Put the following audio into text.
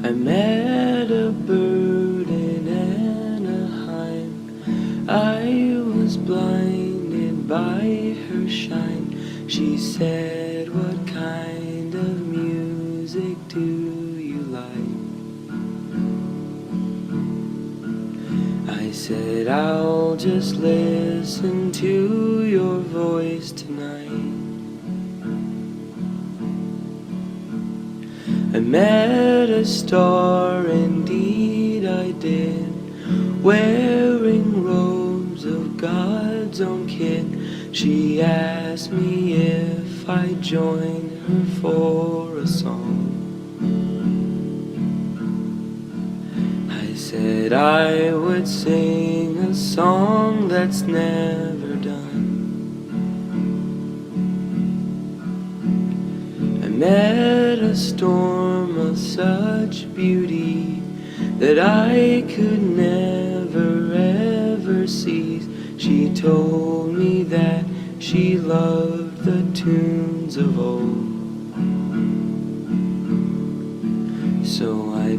I met a bird in Anaheim. I was blinded by her shine. She said, "What kind of music do you like?" I said, "I'll just listen to your voice tonight." I met a star, indeed I did, wearing robes of God's own kid. She asked me if I'd join her for a song. I said I would sing a song that's never done. I met a storm of such beauty that I could never ever cease. She told me that she loved the tunes of old. So I